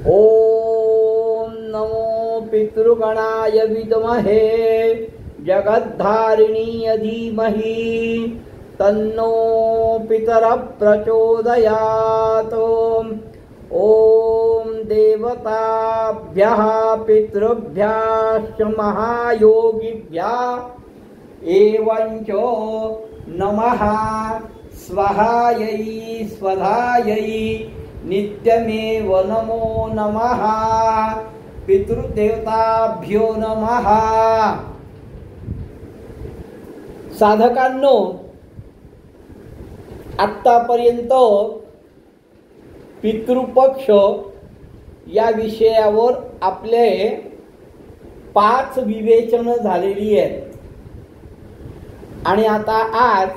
ओम नमो पितृगणाय विद्महे जगद्धारिणी धीमहि तन्नो पितरः प्रचोदयात्। ओम देवताभ्यः पितृभ्यश्च महायोगिभ्यः एवंच नमः स्वहायै स्वधायै नित्यमेव नमो नमः पितृदेवताभ्यो नमः। साधकांनो, आत्तापर्यंत पितृपक्ष या विषयावर आपले 5 विवेचन झालेली आहेत आणि आता आज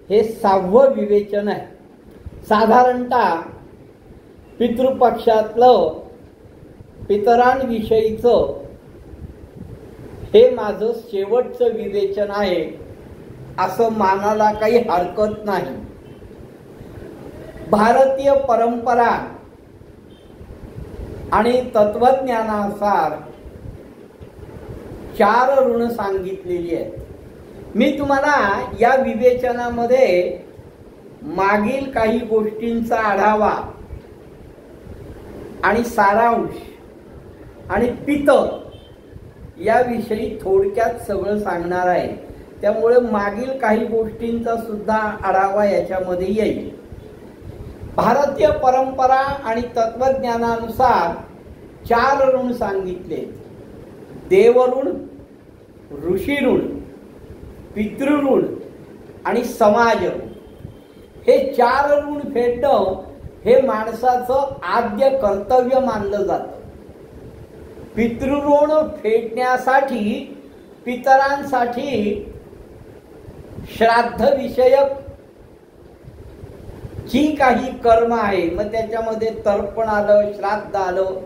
हे 6वं विवेचन आहे। साधारणतः पितृपक्षातलं पितरांविषयीचं हे माझं शेवटचं विवेचन आहे असं मानायला काही हरकत नाही। भारतीय परंपरा आणि तत्वज्ञानानुसार 4 ऋण सांगितलेली आहेत। मी तुम्हाला या विवेचनामध्ये मागील काही गोष्टींचा आढावा आणि सारांश आणि पितर याविषयी थोडक्यात सगळं सांगणार आहे। त्यामुळे मागील काही गोष्टींचा सुद्धा आढावा याच्यामध्ये येईल। भारतीय परंपरा आणि तत्वज्ञानानुसार 4 ऋण सांगितले: देवऋण, ऋषीऋण, पितृऋण आणि समाज ऋण। हे 4 ऋण फेडणं हे माणसाचं आद्य कर्तव्य मानलं जातं। पितृऋण फेडण्यासाठी पितरांसाठी श्राद्ध विषयक जी काही कर्म आहे, मग त्याच्यामध्ये तर्पण आलं, श्राद्ध आलं,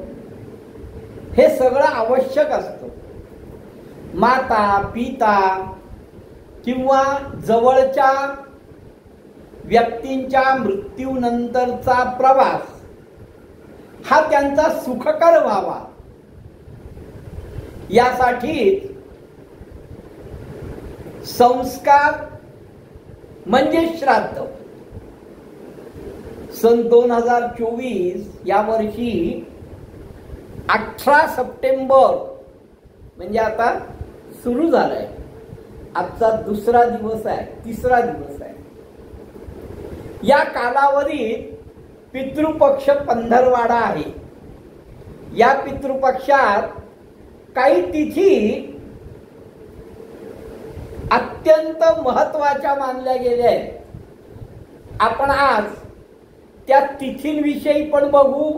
हे सगळं आवश्यक असतं। माता पिता किंवा जवळच्या व्यक्तींच्या मृत्यूनंतरचा प्रवास हा त्यांचा सुखकर व्हावा यासाठी संस्कार म्हणजे श्राद्ध। सन 2024 या वर्षी 18 सप्टेंबर म्हणजे आता सुरू झालाय। आजचा 2रा दिवस आहे, 3रा दिवस आहे। या कालावधीत पितृपक्ष पंधरवाडा आहे। या पितृपक्षात काही तिथी अत्यंत महत्त्वाच्या मानल्या गेल्या आहेत। आपण आज त्या तिथींविषयी पण बघू,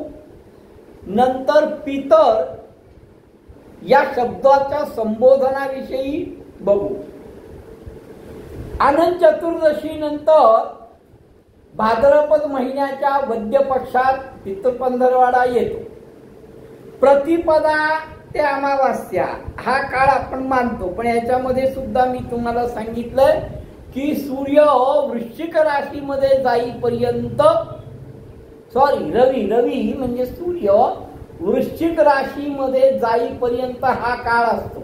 नंतर पितर या शब्दाच्या संबोधनाविषयी बघू। अनंत चतुर्दशी नंतर भाद्रपद महिन्याच्या वद्य पक्षात पितृपंधरवाडा येतो। प्रतिपदा ते अमावास्या हा काळ आपण मानतो, पण याच्यामध्ये सुद्धा मी तुम्हाला सांगितलं की सूर्य वृश्चिक राशीमध्ये जाईपर्यंत रवी म्हणजे सूर्य वृश्चिक राशीमध्ये जाईपर्यंत हा काळ असतो।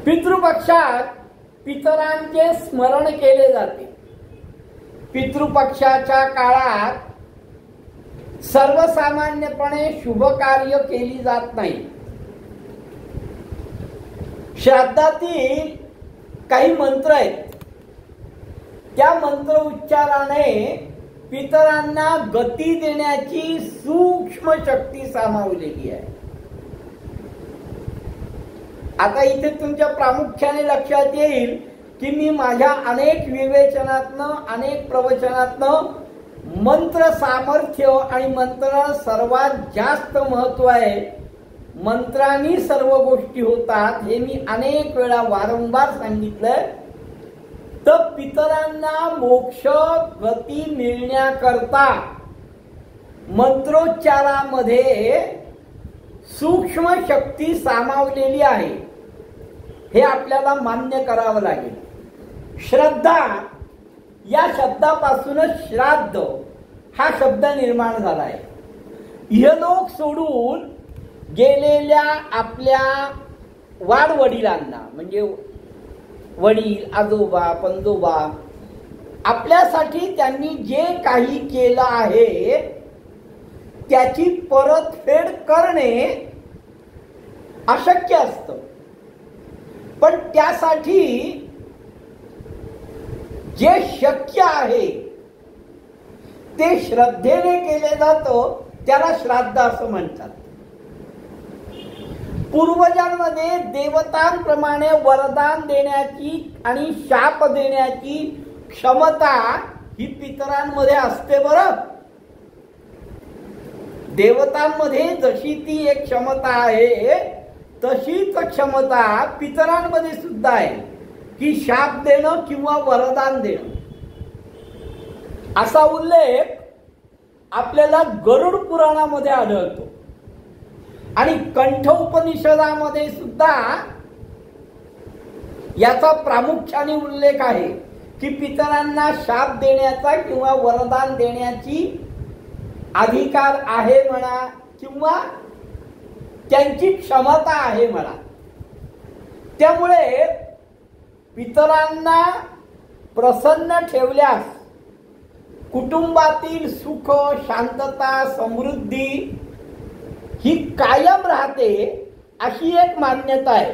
पितृपक्षात पितरांचे स्मरण केले जाते। पितृपक्षाच्या काळात सर्वसामान्यपणे शुभ कार्य केली जात नाही। श्राद्धातील काही मंत्र आहेत, त्या मंत्र उच्चाराने पितरांना गती देण्याची सूक्ष्म शक्ती सामावलेली आहे। आता इथे तुमच्या प्रामुख्याने लक्षात येईल की मी माझ्या अनेक विवेचनातनं, अनेक प्रवचनातनं मंत्र सामर्थ्य आणि मंत्राला सर्वात जास्त महत्व आहे, मंत्रांनी सर्व गोष्टी होतात, हे मी अनेक वेळा वारंवार सांगितलंय। तर पितरांना मोक्ष गती मिळण्याकरता मंत्रोच्चारामध्ये सूक्ष्म शक्ती सामावलेली आहे, हे आपल्याला मान्य करावं लागेल। श्रद्धा या शब्दापासूनच श्राद्ध हा शब्द निर्माण झाला आहे। इहलोक सोडून गेलेल्या आपल्या वाडवडिलांना, म्हणजे वडील, आजोबा, पणजोबा, आपल्यासाठी त्यांनी जे काही केलं आहे त्याची परतफेड करणे अशक्य असतं. पण त्यासाठी जे शक्य आहे ते श्रद्धेने केले जातं, त्याला श्राद्ध असं म्हणतात. पूर्वजांमध्ये देवतांप्रमाणे वरदान देण्याची आणि शाप देण्याची क्षमता ही पितरांमध्ये असते. बरं, देवतांमध्ये जशी ती एक क्षमता आहे तशीच क्षमता पितरांमध्ये सुद्धा आहे की शाप देणं किंवा वरदान देणं. असा उल्लेख आपल्याला गरुड पुराणामध्ये आढळतो आणि कंठ उपनिषदामध्ये सुद्धा याचा प्रामुख्याने उल्लेख आहे की पितरांना शाप देण्याचा किंवा वरदान देण्याची अधिकार आहे म्हणा किंवा त्यांची क्षमता आहे म्हणा. त्यामुळे पितरांना प्रसन्न ठेवल्यास कुटुंबातील सुख, शांतता, समृद्धी ही कायम राहते अशी एक मान्यता आहे.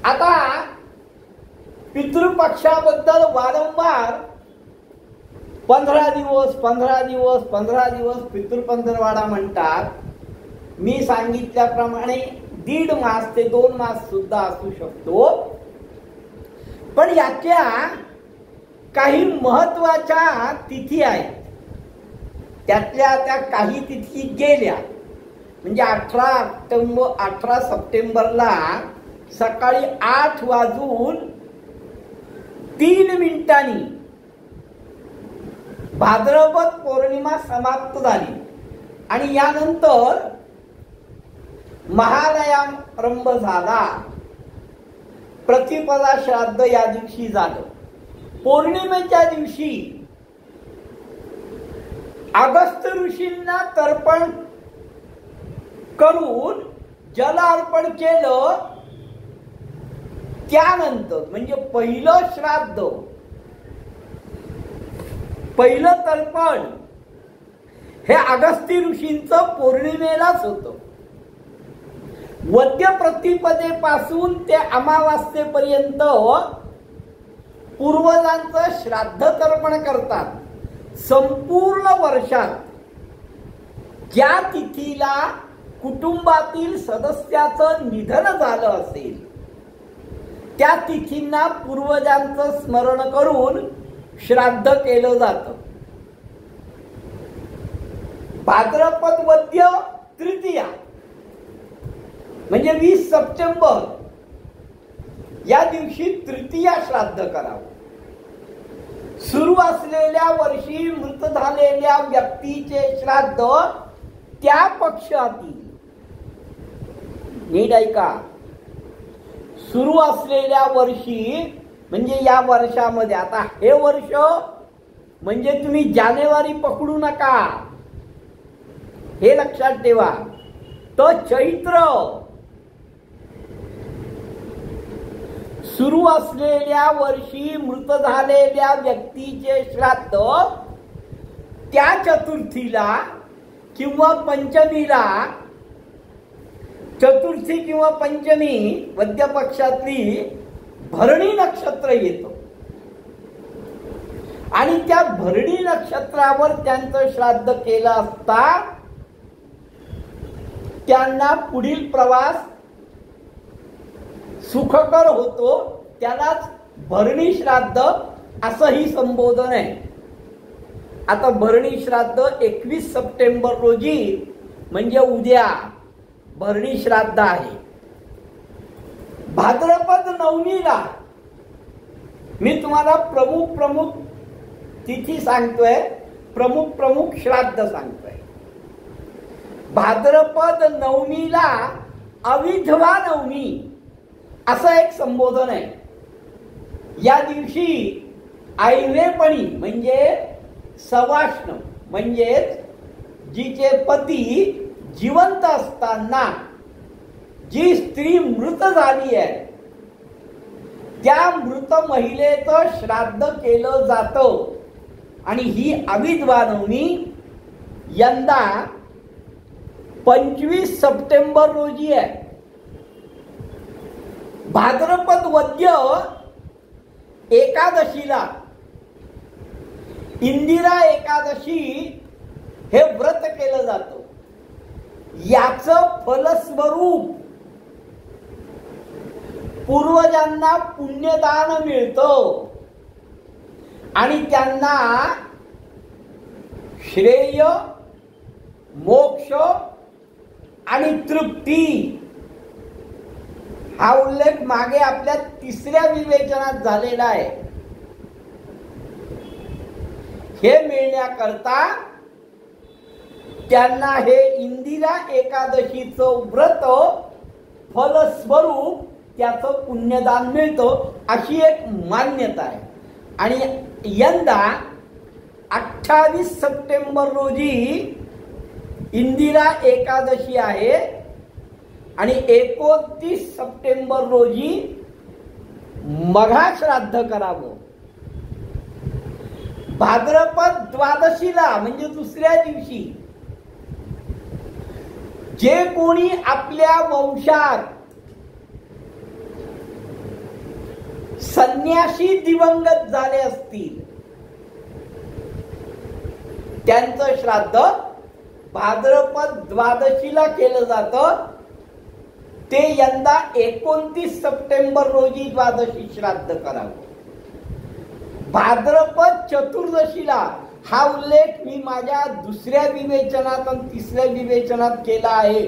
आता पितृपक्षाबद्दल वारंवार 15 दिवस पितृपंधरवाडा म्हणतात. मी सांगितल्याप्रमाणे 1.5 मास ते 2 मास सुद्धा असू शकतो. पण याच्या काही महत्वाच्या तिथी आहेत. त्यातल्या त्या काही तिथी गेल्या म्हणजे 18 सप्टेंबरला सकाळी 8:03 भाद्रपद पौर्णिमा समाप्त झाली आणि यानंतर महालयारंभ झाला. प्रतिपदा श्राद्ध या दिवशी झालं. पौर्णिमेच्या दिवशी अगस्त्य ऋषींना तर्पण करून जल अर्पण केलं. त्यानंतर म्हणजे पहिलं श्राद्ध, पहिलं तर्पण हे अगस्त्य ऋषींचं पौर्णिमेलाच होतं. वद्य प्रतिपदेपासून ते अमावास्येपर्यंत पूर्वजांचं श्राद्ध तर्पण करतात. संपूर्ण वर्षात ज्या तिथीला कुटुंबातील सदस्याचं निधन झालं असेल त्या तिथींना पूर्वजांचं स्मरण करून श्राद्ध केलं जातं. भाद्रपद वद्य तृतीया म्हणजे 20 सप्टेंबर या दिवशी तृतीया श्राद्ध करावं. सुरू असलेल्या वर्षी मृत झालेल्या व्यक्तीचे श्राद्ध त्या पक्षातील, नीट ऐका, सुरू असलेल्या वर्षी म्हणजे या वर्षामध्ये, आता हे वर्ष म्हणजे तुम्ही जानेवारी पकडू नका, हे लक्षात ठेवा. तो चैत्र सुरू असलेल्या वर्षी मृत झालेल्या व्यक्तीचे श्राद्ध त्या चतुर्थीला किंवा पंचमीला, चतुर्थी किंवा पंचमी वद्य पक्षातली भरणी नक्षत्र येतं आणि त्या भरणी नक्षत्रावर त्यांचं श्राद्ध केलं असता त्यांना पुढील प्रवास सुखकर होतो. त्यालाच भरणी श्राद्ध असंही संबोधन आहे. आता भरणी श्राद्ध 21 सप्टेंबर रोजी म्हणजे उद्या भरणी श्राद्ध आहे. भाद्रपद नवमीला मी तुम्हाला प्रमुख तिथी सांगतोय, प्रमुख श्राद्ध सांगतोय. भाद्रपद नवमीला अविधवा नवमी असं एक संबोधन आहे. या दिवशी आयरेपणी म्हणजे सवाष्ण म्हणजेच जिचे पती जिवंत असताना जी स्त्री मृत झाली आहे त्या मृत महिलेचं श्राद्ध केलं जातं. आणि ही अविधवा नवमी यंदा 25 सप्टेंबर रोजी आहे. भाद्रपद वद्य एकादशीला इंदिरा एकादशी हे व्रत केलं जातं. याचं फलस्वरूप पूर्वजांना पुण्यदान मिळतं आणि त्यांना श्रेय, मोक्ष आणि तृप्ती हा उल्लेख मागे आपल्या 3ऱ्या विवेचनात झालेला आहे. हे मिळण्याकरता त्यांना हे इंदिरा एकादशीचं व्रत फलस्वरूप त्याचं पुण्यदान मिळतं अशी एक मान्यता आहे. आणि यंदा 28 सप्टेंबर रोजी इंदिरा एकादशी आहे आणि 29 सप्टेंबर रोजी मघा श्राद्ध करावं. भाद्रपद द्वादशीला म्हणजे दुसऱ्या दिवशी जे कोणी आपल्या वंशात संन्यासी दिवंगत झाले असतील त्यांचं श्राद्ध भाद्रपद द्वादशीला केलं जातं. ते यंदा 29 सप्टेंबर रोजी द्वादशी श्राद्ध करावं. भाद्रपद चतुर्दशीला हा उल्लेख मी माझ्या 2ऱ्या विवेचनात आणि 3ऱ्या विवेचनात केला आहे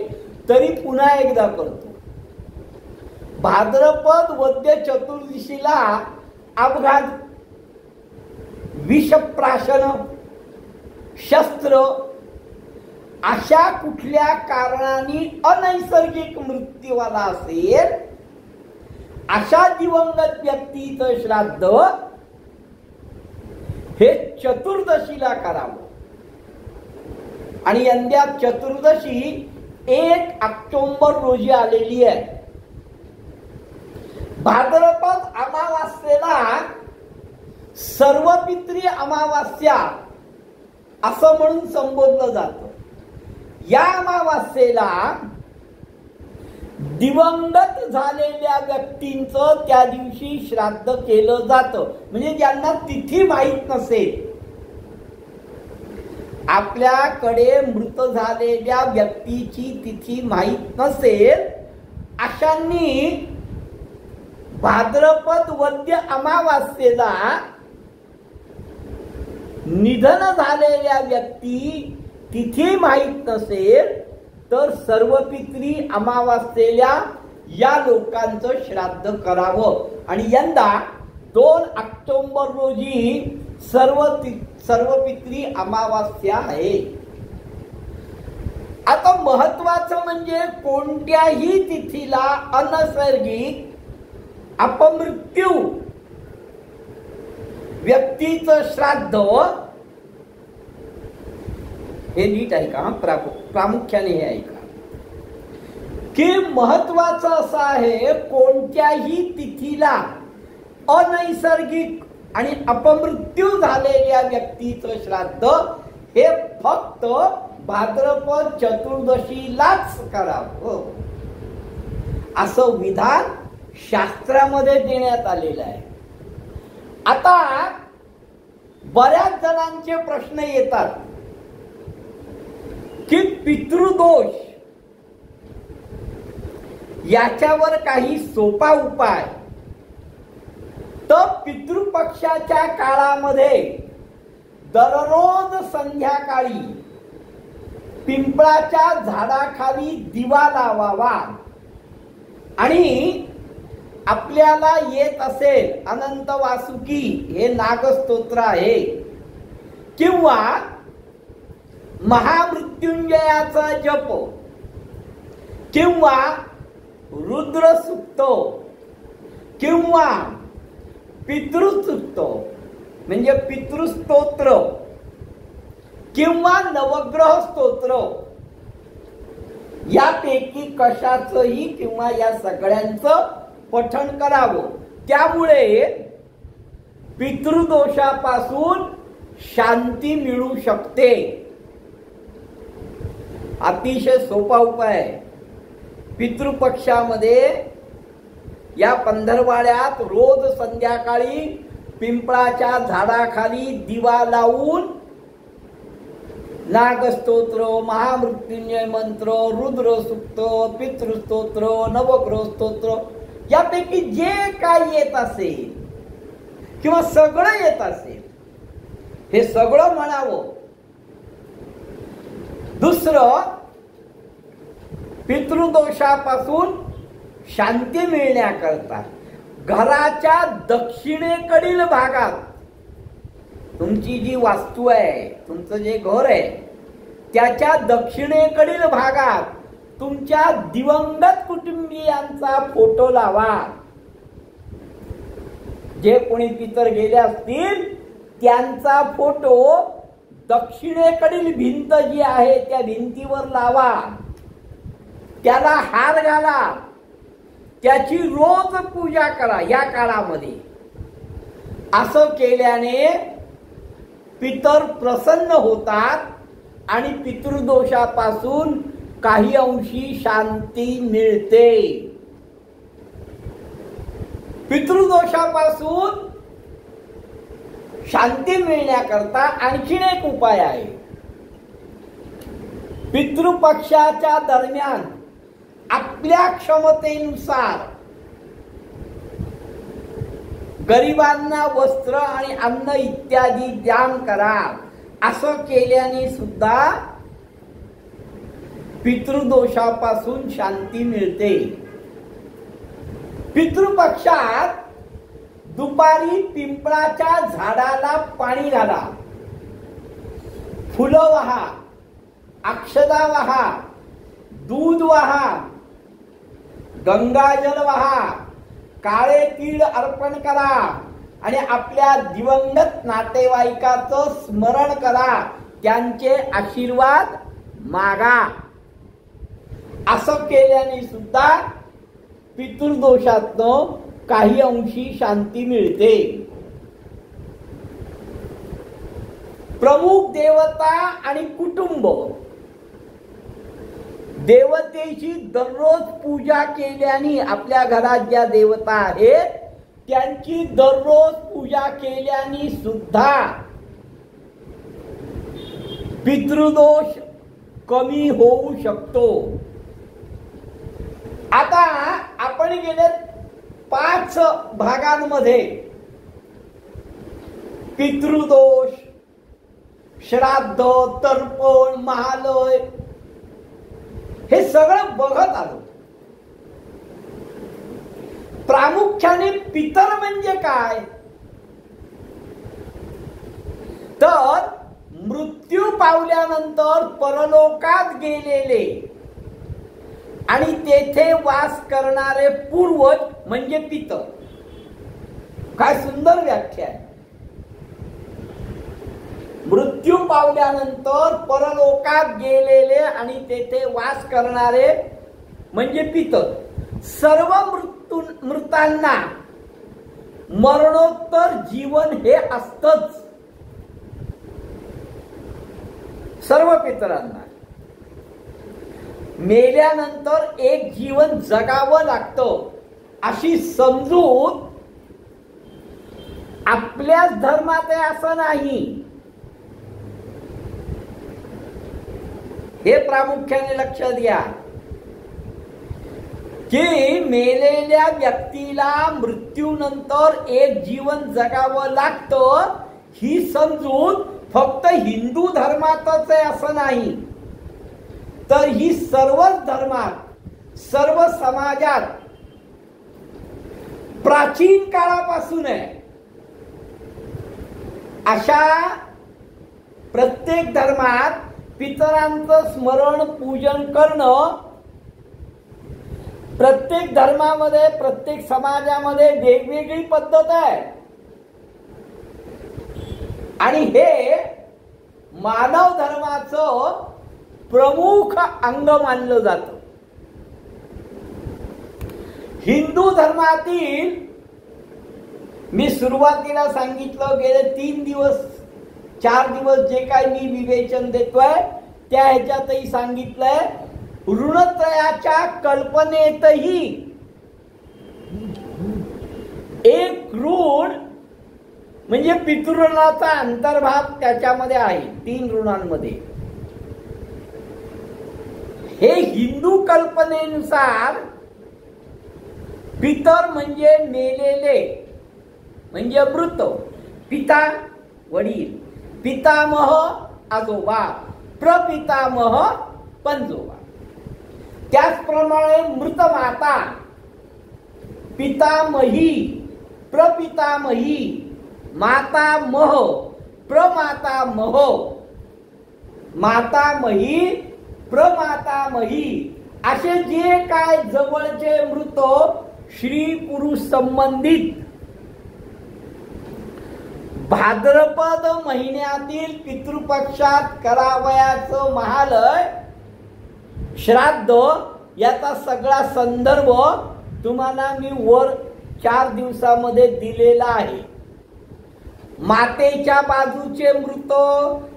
तरी पुन्हा एकदा करतो. भाद्रपद वद्य चतुर्दशीला अपघात, विषप्राशन, शस्त्र अशा कुठल्या कारणाने अनैसर्गिक मृत्यू आला असेल अशा दिवंगत व्यक्तीचं श्राद्ध हे चतुर्दशीला करावं. आणि यंदा चतुर्दशी 1 ऑक्टोबर रोजी आलेली आहे. भाद्रपद अमावास्येला सर्वपित्री अमावास्या असं म्हणून संबोधलं जातं. या अमावास्येला दिवंगत झालेल्या व्यक्तींचं त्या दिवशी श्राद्ध केलं जातं. म्हणजे ज्यांना तिथी माहीत नसेल, आपल्याकडे मृत झालेल्या व्यक्तीची तिथी माहीत नसेल अशांनी भाद्रपद वद्य अमावास्येला निधन झालेल्या व्यक्ती तिथी माहीत नसेल तर सर्वपित्री अमावास्येला या लोकांचं श्राद्ध करावं. आणि यंदा 2 ऑक्टोबर रोजी सर्वपित्री अमावास्या आहे. आता महत्वाचं म्हणजे कोणत्याही तिथीला अनैसर्गिक अपमृत्यू व्यक्तीचं श्राद्ध हे नीट ऐका, प्रामुख्याने हे ऐका की महत्वाचं असं आहे कोणत्याही तिथीला अनैसर्गिक आणि अपमृत्यू झालेल्या व्यक्तीचं श्राद्ध हे फक्त भाद्रपद चतुर्दशीलाच करावं असं विधान शास्त्रामध्ये देण्यात आलेलं आहे. आता बऱ्याच जणांचे प्रश्न येतात की पितृदोष याच्यावर काही सोपा उपाय. तर पितृपक्षाच्या काळामध्ये दररोज संध्याकाळी पिंपळाच्या झाडाखाली दिवा लावावा आणि आपल्याला येत असेल अनंत वासुकी हे नागस्तोत्र आहे किंवा महामृत्युंजयाचा जप किंवा रुद्रसूक्त किंवा पितृसूक्त म्हणजे पितृस्तोत्र किंवा नवग्रह स्तोत्र यापैकी कशाचंही किंवा या सगळ्यांचं पठण करावं. त्यामुळे पितृदोषापासून शांती मिळू शकते. अतिशय सोपा उपाय आहे. पितृपक्षामध्ये या पंधरवाड्यात रोज संध्याकाळी पिंपळाच्या झाडाखाली दिवा लावून नागस्तोत्र, महामृत्युंजय मंत्र, रुद्रसूक्त, पितृस्तोत्र, नवग्रह स्तोत्र यापैकी जे काही येत असेल किंवा सगळं येत असेल हे सगळं म्हणावं. दुसरं, पितृदोषापासून शांती मिळण्याकरता घराच्या दक्षिणेकडील भागात तुमची जी वास्तू आहे, तुमचं जे घर आहे त्याच्या दक्षिणेकडील भागात तुमच्या दिवंगत कुटुंबियांचा फोटो लावा. जे कोणी पितर गेले असतील त्यांचा फोटो दक्षिणेकडील भिंत जी आहे त्या भिंतीवर लावा. त्याला हार घाला. त्याची रोज पूजा करा या काळामध्ये. असं केल्याने पितर प्रसन्न होतात आणि पितृदोषापासून काही अंशी शांती मिळते. पितृदोषापासून शांती मिळण्याकरता आणखीन एक उपाय आहे. पितृपक्षाच्या दरम्यान आपल्या क्षमतेनुसार गरिबांना वस्त्र आणि अन्न इत्यादी दान करा. असं केल्याने सुद्धा पितृदोषापासून शांती मिळते. पितृपक्षात दुपारी पिंपळाच्या झाडाला पाणी घाला, फुलं वाहा, अक्षदा वाहा, दूध वाहा, गंगाजल वाहा, काळे तीळ अर्पण करा आणि आपल्या दिवंगत नातेवाईकाचं स्मरण करा, त्यांचे आशीर्वाद मागा. असं केल्याने सुद्धा पितृदोषातनं काही अंशी शांती मिळते. प्रमुख देवता आणि कुटुंब देवतेची दररोज पूजा केल्याने, आपल्या घरात ज्या देवता आहेत त्यांची दररोज पूजा केल्याने सुद्धा पितृदोष कमी होऊ शकतो. आता आपण गेले 5 भागांमध्ये पितृदोष, श्राद्ध, तर्पण, महालय हे सगळं बघत आलो. प्रामुख्याने पितर म्हणजे काय तर मृत्यू पावल्यानंतर परलोकात गेलेले आणि तेथे वास करणारे पूर्वज म्हणजे पितर. काय सुंदर व्याख्या आहे. मृत्यू पावल्यानंतर परलोकात गेलेले आणि तेथे वास करणारे म्हणजे पितर. सर्व मृतांना मरणोत्तर जीवन हे असतच. सर्व पितरांना मेल्यानंतर एक जीवन जगावं लागतं अशी समजूत आपल्याच धर्मात आहे असं नाही. हे प्रामुख्याने लक्षात घ्या की मेलेल्या व्यक्तीला मृत्यूनंतर एक जीवन जगावं लागतं ही समजूत फक्त हिंदू धर्मातच आहे असं नाही, तर ही सर्वच धर्मात, सर्व समाजात प्राचीन काळापासून आहे. अशा प्रत्येक धर्मात पितरांचं स्मरण पूजन करणं प्रत्येक धर्मामध्ये, प्रत्येक समाजामध्ये वेगवेगळी पद्धत आहे. आणि हे मानव धर्माचं प्रमुख अंग मानलं जातं. हिंदू धर्मातील मी सुरुवातीला सांगितलं गेले 3 दिवस 4 दिवस जे काय मी विवेचन देतोय त्या ह्याच्यातही सांगितलंय, ऋणत्रयाच्या कल्पनेतही एक ऋण म्हणजे पितृऋणाचा अंतर्भाग त्याच्यामध्ये आहे. 3 ऋणांमध्ये हे हिंदू कल्पनेनुसार पितर म्हणजे मेलेले म्हणजे मृत, पिता वडील, पितामह आजोबा, प्रपितामह पणजोबा. त्याचप्रमाणे मृत माता, पितामही, प्रपितामही, मातामह, प्रमातामह, मातामही, प्रमातामही असे जे काय जवळचे मृत श्री पुरुष संबंधित भाद्रपद महिन्यातील पितृपक्षात करावयाचं महालय श्राद्ध याचा सगळा संदर्भ तुम्हाला मी वर 4 दिवसामध्ये दिलेला आहे. मातेच्या बाजूचे मृत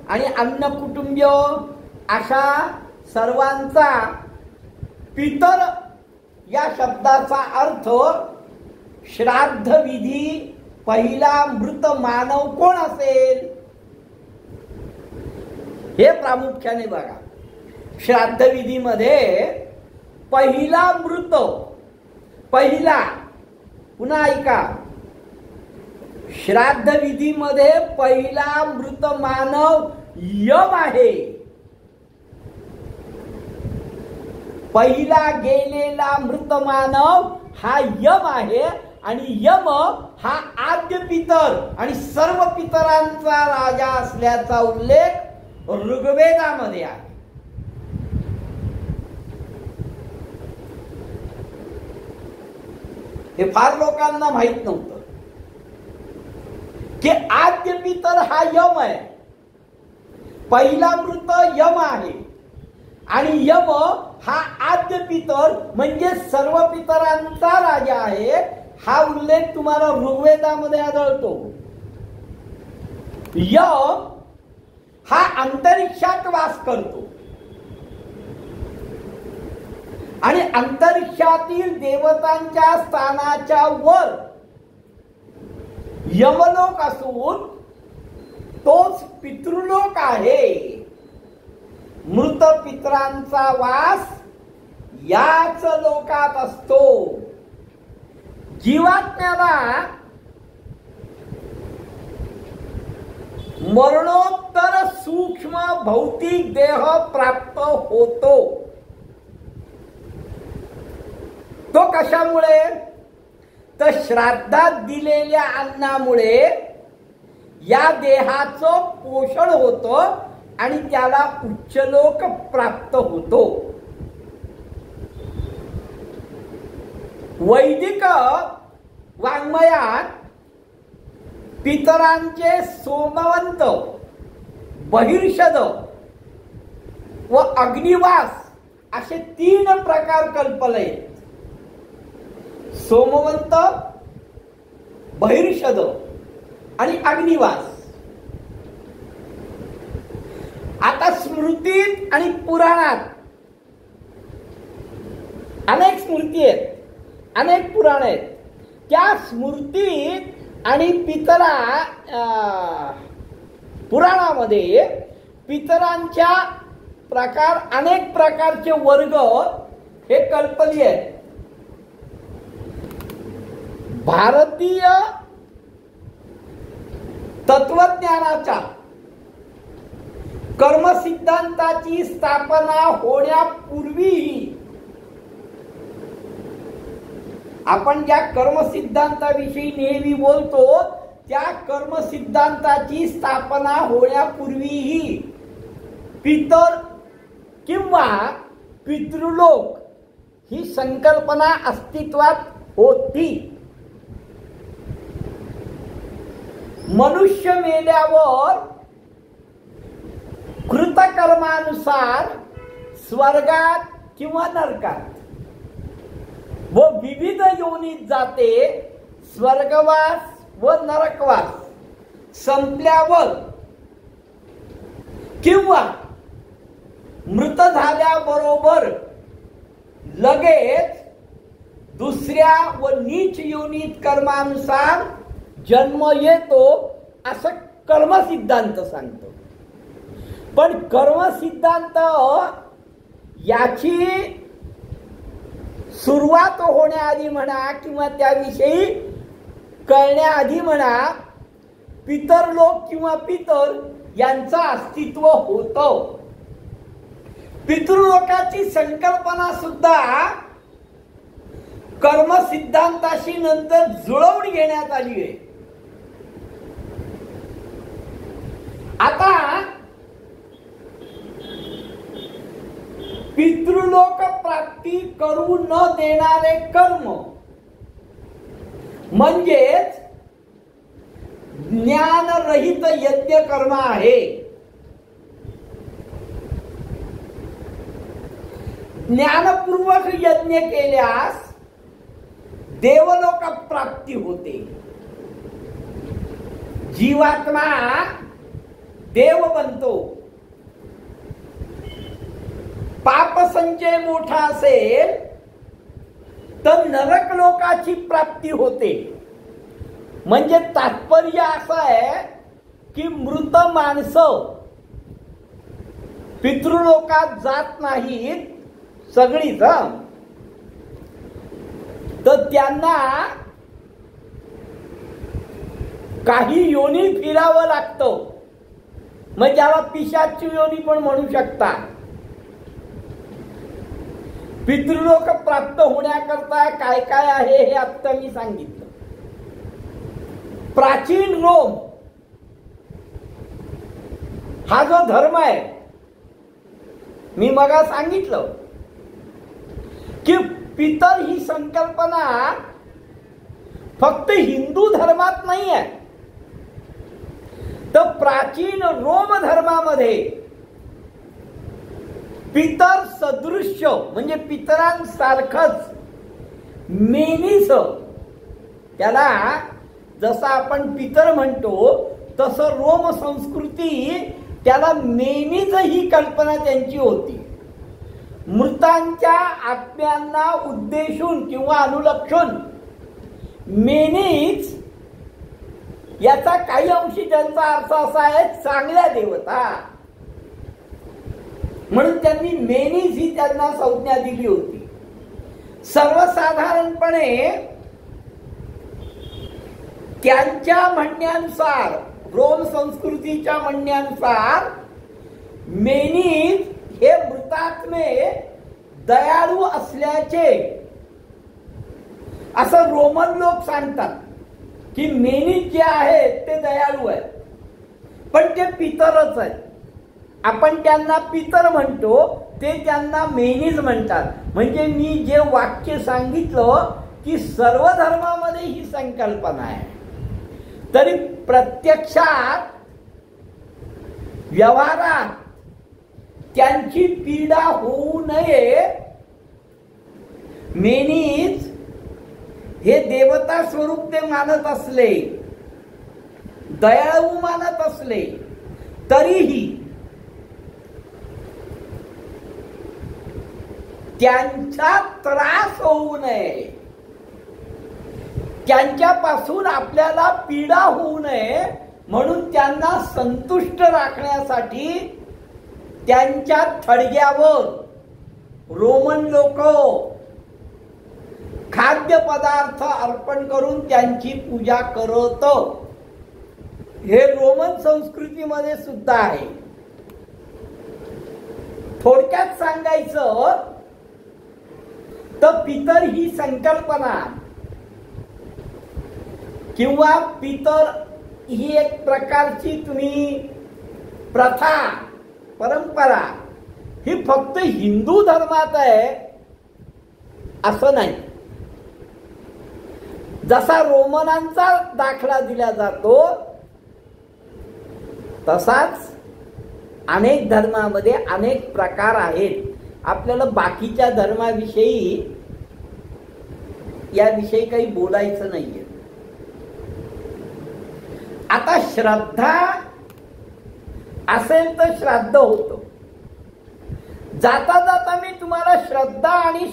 आणि अन्न कुटुंबीय अशा सर्वांचा पितर या शब्दाचा अर्थ श्राद्ध विधी पहिला मृत मानव कोण असेल हे प्रामुख्याने बघा. श्राद्ध विधीमध्ये पहिला मृत, पहिला, पुन्हा ऐका, श्राद्ध विधीमध्ये पहिला मृत मानव यम आहे. पहिला गेलेला मृत मानव हा यम आहे आणि यम हा आद्य पितर आणि सर्व पितरांचा राजा असल्याचा उल्लेख ऋग्वेदामध्ये आहे. हे फार लोकांना माहित नव्हतं की आद्य पितर हा यम आहे, पहिला मृत यम आहे आणि यम हा आद्य पितर म्हणजे सर्व पितरांचा राजा आहे. हा उल्लेख तुम्हाला ऋग्वेदामध्ये आढळतो. यम हा अंतरिक्षात वास करतो आणि अंतरिक्षातील देवतांच्या स्थानाच्या वर यमलोक असून तोच पितृलोक आहे. मृत पितरांचा वास याच लोकात असतो. जीवात्म्याला मरणोत्तर सूक्ष्म भौतिक देह प्राप्त होतो. तो कशामुळे? तर श्राद्धात दिलेल्या अन्नामुळे या देहाचं पोषण होतं आणि त्याला उच्चलोक प्राप्त होतो. वैदिक वाङ्मयात पितरांचे सोमवंत, बहिर्षद व अग्निवास असे 3 प्रकार कल्पले आहेत. सोमवंत, बहिर्षद आणि अग्निवास. आता स्मृतीत आणि पुराणात अनेक स्मृती आहेत, अनेक पुराण आहेत. त्या स्मृतीत आणि पुराणामध्ये पितरांच्या प्रकार, अनेक प्रकारचे वर्ग हे कल्पनीय आहेत. भारतीय तत्वज्ञानाच्या कर्मसिद्धांताची स्थापना होण्यापूर्वी आपण ज्या कर्मसिद्धांताविषयी नेहमी बोलतो त्या कर्मसिद्धांताची स्थापना होण्यापूर्वीही पितर किंवा पितृलोक ही संकल्पना अस्तित्वात होती. मनुष्य मेल्यावर कर्मानुसार स्वर्गात किंवा नरकात व विविध योनीत जाते. स्वर्गवास व नरकवास संपल्यावर किंवा मृत झाल्याबरोबर लगेच दुसऱ्या व नीच योनीत कर्मानुसार जन्म येतो असं कर्मसिद्धांत सांगतो. पण कर्मसिद्धांत याची सुरुवात होण्याआधी म्हणा किंवा त्याविषयी कळण्याआधी म्हणा पितर लोक किंवा पितर यांचं अस्तित्व होतं. पितृलोकाची संकल्पना सुद्धा कर्मसिद्धांताशी नंतर जुळवून घेण्यात आली आहे. आता पितृलोक प्राप्ती करू न देणारे कर्म म्हणजेच ज्ञानरहित यज्ञ कर्म आहे. ज्ञानपूर्वक यज्ञ केल्यास देवलोक प्राप्ती होते. जीवात्मा देव बनतो. पाप संचय मोठा असेल तर नरक लोकाची प्राप्ती होते. म्हणजे तात्पर्य असं आहे की मृत माणसं पितृलोकात जात नाहीत सगळीच, तर त्यांना काही योनी फिरावं लागतं. मग ज्याला पिशाची योनी पण म्हणू शकता. पितृलोक प्राप्त होण्याकरता काय काय आहे हे आता मी सांगितलं. प्राचीन रोम हा जो धर्म आहे मी मगा सांगितलं की पितर ही संकल्पना फक्त हिंदू धर्मात नाही आहे, तर प्राचीन रोम धर्मामध्ये पितर सदृश्य म्हणजे पितरांसारखंच मेनीस, त्याला जसं आपण पितर म्हणतो तसं रोम संस्कृती त्याला मेनीज ही कल्पना त्यांची होती. मृतांच्या आत्म्यांना उद्देशून किंवा अनुलक्षून मेनीज याचा काही अंशी त्यांचा अर्थ असा आहे चांगल्या देवता, म्हणून त्यांनी मेनीज ही त्यांना संज्ञा दिली होती. सर्वसाधारणपणे त्यांच्या म्हणण्यानुसार रोम संस्कृतीच्या म्हणण्यानुसार मेनीज हे मृतात्मे दयाळू असल्याचे असं रोमन लोक सांगतात की मेनीज जे आहेत ते दयाळू आहेत, पण ते पितरच आहेत. आपण त्यांना पितर म्हणतो, ते त्यांना मेनीज म्हणतात. म्हणजे मी जे वाक्य सांगितलं की सर्व धर्मामध्ये ही संकल्पना आहे, तरी प्रत्यक्षात व्यवहारात त्यांची पीडा होऊ नये मेनीज हे देवता स्वरूप ते मानत असले, दयाळू मानत असले, तरीही त्यांचा त्रास होऊ नये, त्यांच्यापासून आपल्याला पीडा होऊ नये म्हणून त्यांना संतुष्ट राखण्यासाठी त्यांच्या थडग्यावर रोमन लोक खाद्य पदार्थ अर्पण करून त्यांची पूजा करत. हे रोमन संस्कृतीमध्ये सुद्धा आहे. थोडक्यात सांगायचं तर पितर ही संकल्पना किंवा पितर ही एक प्रकारची तुम्ही प्रथा परंपरा ही फक्त हिंदू धर्मात आहे असं नाही. जसा रोमनांचा दाखला दिला जातो तसाच अनेक धर्मामध्ये अनेक प्रकार आहेत. आपल्याला बाकीच्या धर्माविषयी याविषयी काही बोलायचं नाहीये. आता श्रद्धा असेल तर श्राद्ध होतं. जाता जाता मी तुम्हाला श्रद्धा आणि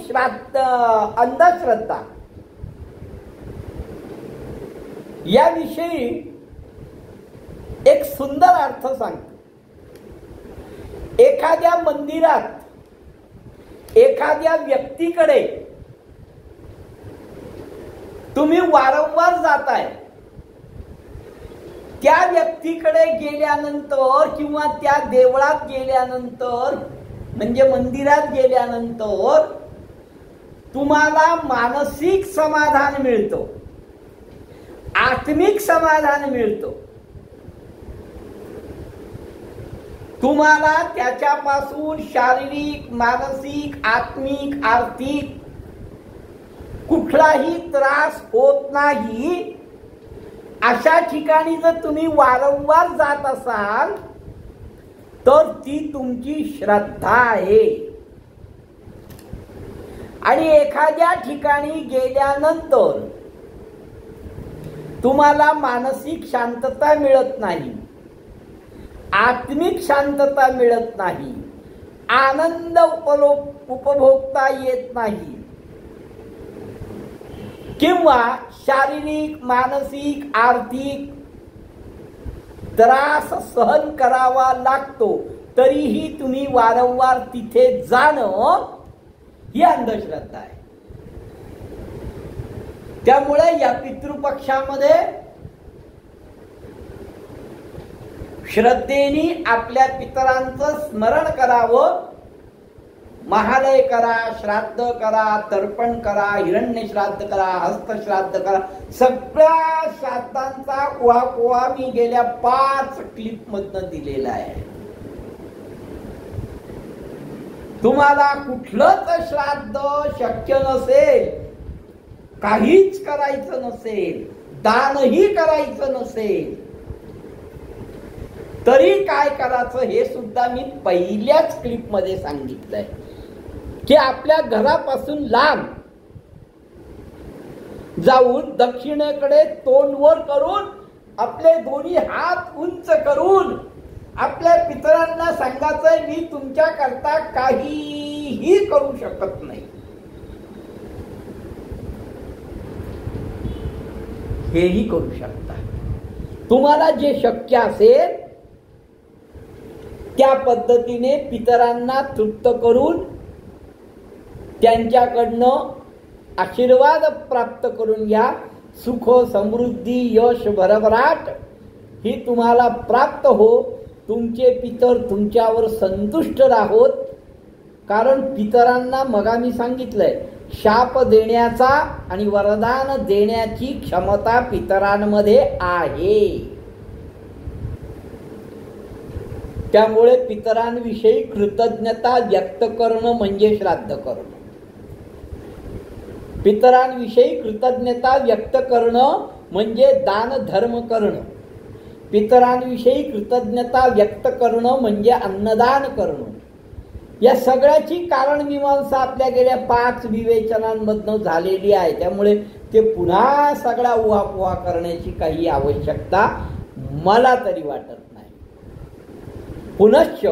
अंधश्रद्धा याविषयी एक सुंदर अर्थ सांगतो. एखाद्या मंदिरात एखाद्या व्यक्तीकडे तुम्ही वारंवार जाताय. त्या व्यक्तीकडे गेल्यानंतर किंवा त्या देवळात गेल्यानंतर म्हणजे मंदिरात गेल्यानंतर तुम्हाला मानसिक समाधान मिळतं, आत्मिक समाधान मिळतं. तुम्हाला त्याच्यापासून शारीरिक, मानसिक, आत्मिक, आर्थिक कुठलाही त्रास होत नाही. अशा ठिकाणी जर तुम्ही वारंवार जात असाल तर ती तुमची श्रद्धा आहे. आणि एखाद्या ठिकाणी गेल्यानंतर तुम्हाला मानसिक शांतता मिळत नाही, आत्मिक शांतता मिळत नाही, आनंद उपभोगता येत नाही किंवा शारीरिक, मानसिक, आर्थिक त्रास सहन करावा लागतो, तरीही तुम्ही वारंवार तिथे जाणं ही अंधश्रद्धा आहे. त्यामुळे या पितृपक्षामध्ये श्रद्धेने आपल्या पितरांचं स्मरण करावं. महालय करा, श्राद्ध करा, तर्पण करा, हिरण्य श्राद्ध करा, हस्तश्राद्ध करा. सगळ्या श्राद्धांचा उहापोहा मी गेल्या 5 क्लिप मधनं दिलेला आहे. तुम्हाला कुठलंच श्राद्ध शक्य नसेल, काहीच करायचं नसेल, दानही करायचं नसेल, तरी काय करायचं हे सुद्धा मी पहिल्याच क्लिप मध्ये सांगितलंय की आपल्या घरापासून लांब जाऊन दक्षिणेकडे तोंड वर करून आपले दोन्ही हात उंच करून आपल्या पितरांना सांगायचंय मी तुमच्या करता काहीही करू शकत नाही. हेही करू शकता. तुम्हाला जे शक्य असेल त्या पद्धतीने पितरांना तृप्त करून त्यांच्याकडनं आशीर्वाद प्राप्त करून घ्या. सुख, समृद्धी, यश, भरभराट ही तुम्हाला प्राप्त हो. तुमचे पितर तुमच्यावर संतुष्ट राहोत. कारण पितरांना मगा मी सांगितलंय शाप देण्याचा आणि वरदान देण्याची क्षमता पितरांमध्ये आहे. त्यामुळे पितरांविषयी कृतज्ञता व्यक्त करणं म्हणजे श्राद्ध करणं. पितरांविषयी कृतज्ञता व्यक्त करणं म्हणजे दान धर्म करणं. पितरांविषयी कृतज्ञता व्यक्त करणं म्हणजे अन्नदान करणं. या सगळ्याची कारणमीमांसा आपल्या गेल्या 5 विवेचनांमधनं झालेली आहे. त्यामुळे ते पुन्हा सगळा उहापोहा करण्याची काही आवश्यकता मला तरी वाटत नाही. पुनश्च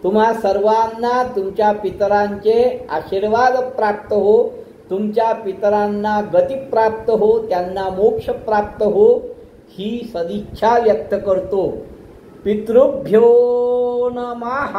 तुम्हा सर्वांना तुमच्या पितरांचे आशीर्वाद प्राप्त हो, तुमच्या पितरांना गती प्राप्त हो, त्यांना मोक्ष प्राप्त हो ही सदिच्छा व्यक्त करतो. पितृभ्यो नमः.